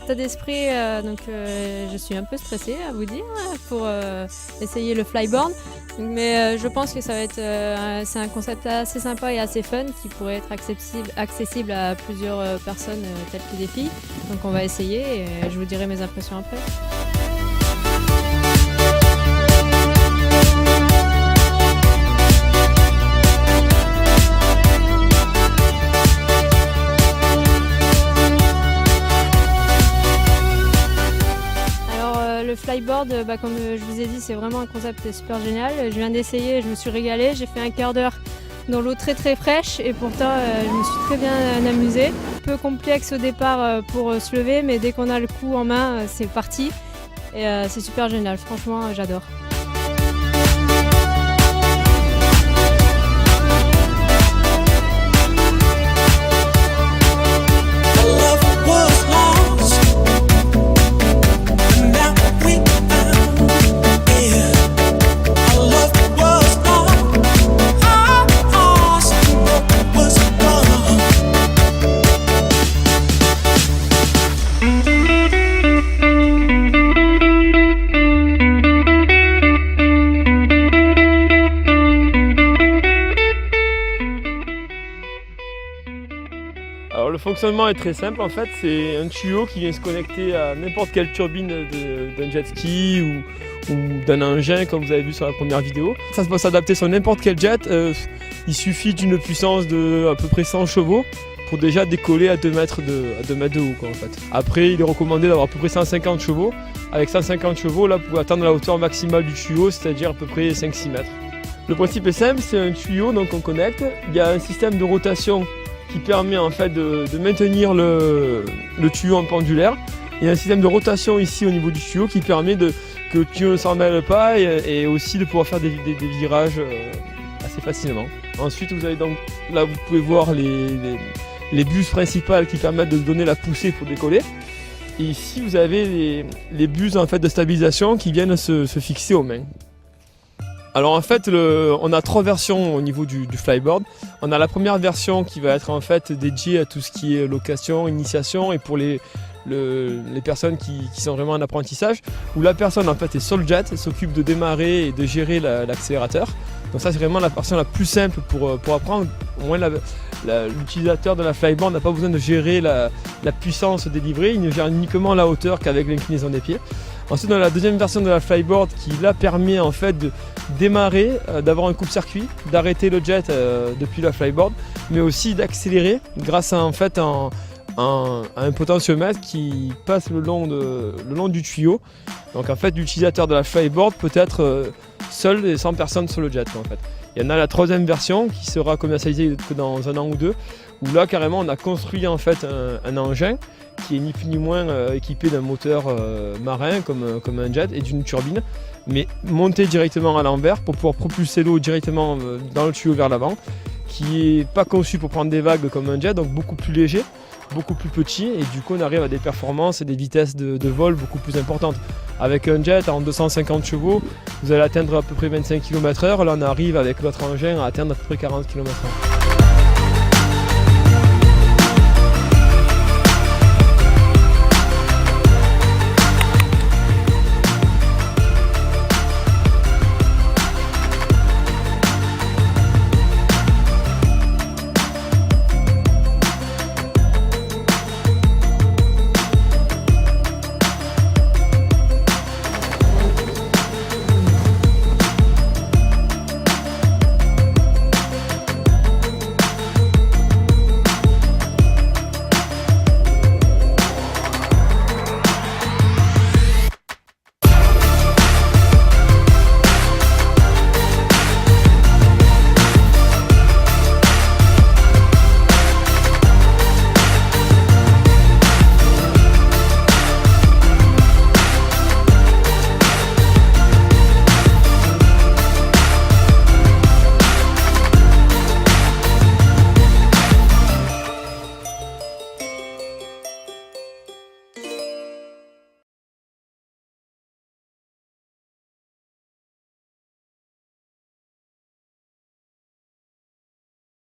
État d'esprit, je suis un peu stressée à vous dire pour essayer le flyboard, mais je pense que ça va être c'est un concept assez sympa et assez fun qui pourrait être accessible à plusieurs personnes telles que des filles. Donc on va essayer et je vous dirai mes impressions après. Le flyboard, comme je vous ai dit, c'est vraiment un concept super génial. Je viens d'essayer, je me suis régalée, j'ai fait un quart d'heure dans l'eau très très fraîche et pourtant je me suis très bien amusée. Un peu complexe au départ pour se lever, mais dès qu'on a le coup en main, c'est parti. Et c'est super génial, franchement j'adore. Alors le fonctionnement est très simple, en fait c'est un tuyau qui vient se connecter à n'importe quelle turbine d'un jet ski ou d'un engin comme vous avez vu sur la première vidéo. Ça peut s'adapter sur n'importe quel jet, il suffit d'une puissance de à peu près 100 chevaux pour déjà décoller à 2 mètres de haut en fait. Après il est recommandé d'avoir à peu près 150 chevaux. Avec 150 chevaux là vous pouvez atteindre la hauteur maximale du tuyau, c'est-à-dire à peu près 5-6 mètres. Le principe est simple, c'est un tuyau donc on connecte, il y a un système de rotation qui permet en fait de maintenir le tuyau en pendulaire. Il y a un système de rotation ici au niveau du tuyau qui permet que le tuyau ne s'en mêle pas et aussi de pouvoir faire des virages assez facilement. Ensuite vous avez donc là vous pouvez voir les buses principales qui permettent de donner la poussée pour décoller. Et ici vous avez les buses en fait de stabilisation qui viennent se fixer aux mains. Alors en fait, on a 3 versions au niveau du flyboard. On a la première version qui va être en fait dédiée à tout ce qui est location, initiation et pour les personnes qui sont vraiment en apprentissage, où la personne en fait est sur le jet, s'occupe de démarrer et de gérer l'accélérateur. Donc ça c'est vraiment la version la plus simple pour apprendre. Au moins l'utilisateur de la flyboard n'a pas besoin de gérer la puissance délivrée, il ne gère uniquement la hauteur qu'avec l'inclinaison des pieds. Ensuite on a la deuxième version de la flyboard qui là permet en fait de démarrer, d'avoir un coupe-circuit, d'arrêter le jet depuis la flyboard, mais aussi d'accélérer grâce à en fait un potentiomètre qui passe le long du tuyau. Donc en fait l'utilisateur de la flyboard peut être seul et sans personne sur le jet en fait. Il y en a la troisième version qui sera commercialisée que dans 1 an ou 2, où là carrément on a construit en fait un engin qui est ni plus ni moins équipé d'un moteur marin comme un jet et d'une turbine, mais monté directement à l'envers pour pouvoir propulser l'eau directement dans le tuyau vers l'avant, qui n'est pas conçu pour prendre des vagues comme un jet, donc beaucoup plus léger, beaucoup plus petit, et du coup on arrive à des performances et des vitesses de vol beaucoup plus importantes. Avec un jet en 250 chevaux, vous allez atteindre à peu près 25 km/h, là on arrive avec notre engin à atteindre à peu près 40 km/h.